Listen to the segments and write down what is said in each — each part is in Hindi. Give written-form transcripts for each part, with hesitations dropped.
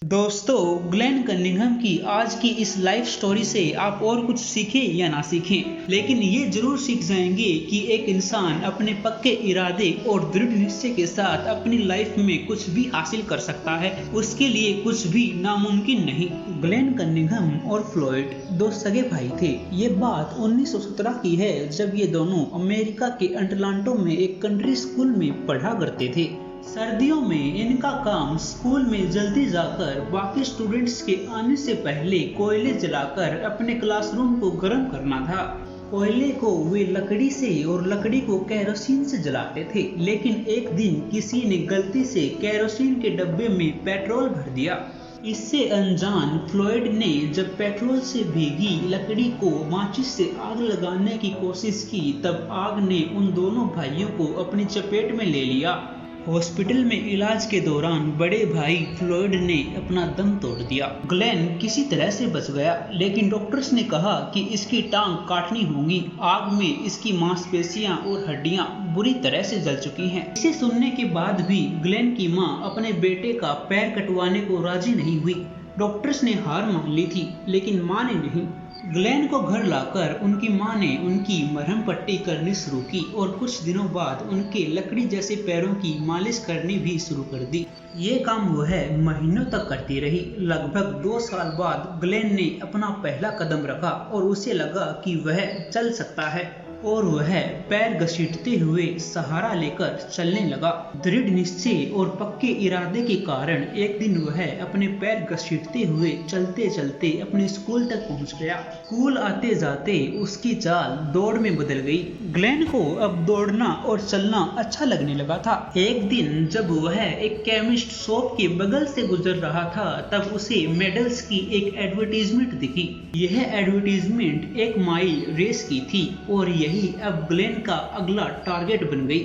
दोस्तों, ग्लेन कनिंघम की आज की इस लाइफ स्टोरी से आप और कुछ सीखें या ना सीखें, लेकिन ये जरूर सीख जाएंगे कि एक इंसान अपने पक्के इरादे और दृढ़ निश्चय के साथ अपनी लाइफ में कुछ भी हासिल कर सकता है। उसके लिए कुछ भी नामुमकिन नहीं। ग्लेन कनिंघम और फ्लॉयड दो सगे भाई थे। ये बात 1917 की है, जब ये दोनों अमेरिका के अटलांटा में एक कंट्री स्कूल में पढ़ा करते थे। सर्दियों में इनका काम स्कूल में जल्दी जाकर बाकी स्टूडेंट्स के आने से पहले कोयले जलाकर अपने क्लासरूम को गर्म करना था। कोयले को वे लकड़ी से और लकड़ी को केरोसिन से जलाते थे, लेकिन एक दिन किसी ने गलती से केरोसिन के डब्बे में पेट्रोल भर दिया। इससे अनजान फ्लॉयड ने जब पेट्रोल से भीगी लकड़ी को माचिस से आग लगाने की कोशिश की, तब आग ने उन दोनों भाइयों को अपनी चपेट में ले लिया। हॉस्पिटल में इलाज के दौरान बड़े भाई फ्लॉयड ने अपना दम तोड़ दिया। ग्लेन किसी तरह से बच गया, लेकिन डॉक्टर्स ने कहा कि इसकी टांग काटनी होगी। आग में इसकी मांसपेशियां और हड्डियां बुरी तरह से जल चुकी हैं। इसे सुनने के बाद भी ग्लेन की मां अपने बेटे का पैर कटवाने को राजी नहीं हुई। डॉक्टर्स ने हार मान ली थी, लेकिन मां ने नहीं। ग्लेन को घर लाकर उनकी मां ने उनकी मरहम पट्टी करनी शुरू की और कुछ दिनों बाद उनके लकड़ी जैसे पैरों की मालिश करनी भी शुरू कर दी। ये काम वह महीनों तक करती रही। लगभग 2 साल बाद ग्लेन ने अपना पहला कदम रखा और उसे लगा कि वह चल सकता है, और वह पैर घसीटते हुए सहारा लेकर चलने लगा। दृढ़ निश्चय और पक्के इरादे के कारण एक दिन वह अपने पैर घसीटते हुए चलते चलते अपने स्कूल तक पहुंच गया। स्कूल आते जाते उसकी चाल दौड़ में बदल गई। ग्लेन को अब दौड़ना और चलना अच्छा लगने लगा था। एक दिन जब वह एक केमिस्ट शॉप के बगल से गुजर रहा था, तब उसे मेडल्स की एक एडवर्टीजमेंट दिखी। यह एडवर्टीजमेंट 1 माइल रेस की थी और यही अब ग्लेन का अगला टारगेट बन गई।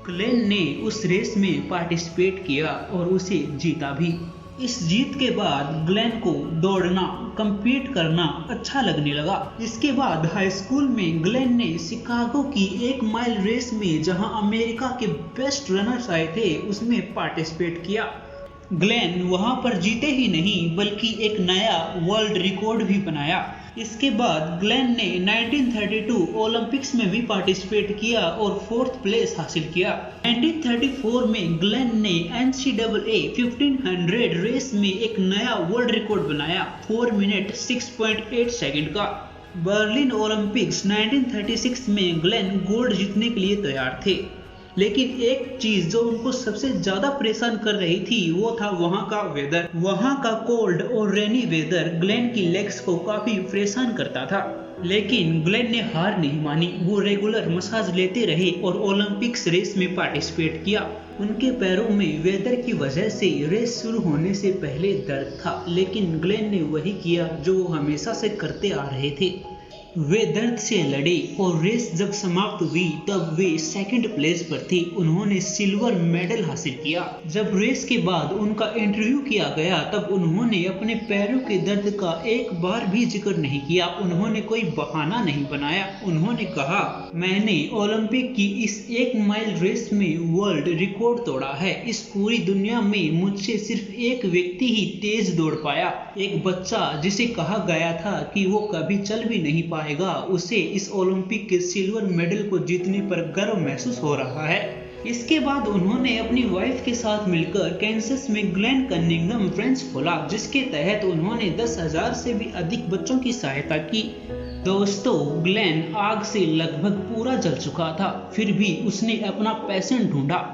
ग्लेन ने उस रेस में पार्टिसिपेट किया और उसे जीता भी। इस जीत के बाद ग्लेन को दौड़ना, compete करना अच्छा लगने लगा। इसके बाद हाई स्कूल में ग्लेन ने शिकागो की 1 माइल रेस में, जहां अमेरिका के बेस्ट रनर्स आए थे, उसमें पार्टिसिपेट किया। ग्लेन वहां पर जीते ही नहीं, बल्कि एक नया वर्ल्ड रिकॉर्ड भी बनाया। इसके बाद ग्लेन ने 1932 ओलंपिक्स में भी पार्टिसिपेट किया और 4th प्लेस हासिल किया। 1934 में ग्लेन ने NCAA 1500 रेस में एक नया वर्ल्ड रिकॉर्ड बनाया, 4 मिनट 6.8 सेकंड का। बर्लिन ओलंपिक्स 1936 में ग्लेन गोल्ड जीतने के लिए तैयार थे, लेकिन एक चीज जो उनको सबसे ज्यादा परेशान कर रही थी वो था वहां का वेदर। वहां का कोल्ड और रेनी वेदर ग्लेन की लेग्स को काफी परेशान करता था, लेकिन ग्लेन ने हार नहीं मानी। वो रेगुलर मसाज लेते रहे और ओलंपिक्स रेस में पार्टिसिपेट किया। उनके पैरों में वेदर की वजह से रेस शुरू होने से पहले दर्द था, लेकिन ग्लेन ने वही किया जो वो हमेशा से करते आ रहे थे। वे दर्द से लड़े और रेस जब समाप्त हुई तब वे 2nd प्लेस पर थे। उन्होंने सिल्वर मेडल हासिल किया। जब रेस के बाद उनका इंटरव्यू किया गया, तब उन्होंने अपने पैरों के दर्द का एक बार भी जिक्र नहीं किया। उन्होंने कोई बहाना नहीं बनाया। उन्होंने कहा, मैंने ओलंपिक की इस 1 माइल रेस में वर्ल्ड रिकॉर्ड तोड़ा है। इस पूरी दुनिया में मुझसे सिर्फ एक व्यक्ति ही तेज दौड़ पाया। एक बच्चा जिसे कहा गया था कि वो कभी चल भी नहीं पाएगा, उसे इस ओलंपिक के सिल्वर मेडल को जीतने पर गर्व महसूस हो रहा है। इसके बाद उन्होंने अपनी वाइफ के साथ मिलकर कैंसस में ग्लेन कनिंघम फ्रेंड्स खोला, जिसके तहत उन्होंने 10,000 से भी अधिक बच्चों की सहायता की। दोस्तों, ग्लेन आग से लगभग पूरा जल चुका था, फिर भी उसने अपना पैशन ढूंढा।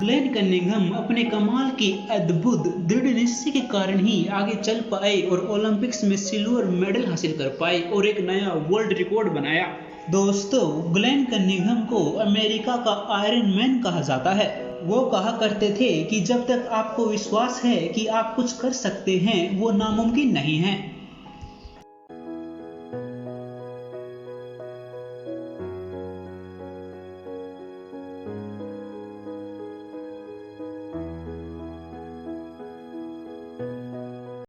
ग्लेन कनिंघम अपने कमाल की अद्भुत दृढ़ निश्चय के कारण ही आगे चल पाए और ओलंपिक्स में सिल्वर मेडल हासिल कर पाए और एक नया वर्ल्ड रिकॉर्ड बनाया। दोस्तों, ग्लेन कनिंघम को अमेरिका का आयरन मैन कहा जाता है। वो कहा करते थे कि जब तक आपको विश्वास है कि आप कुछ कर सकते हैं, वो नामुमकिन नहीं है।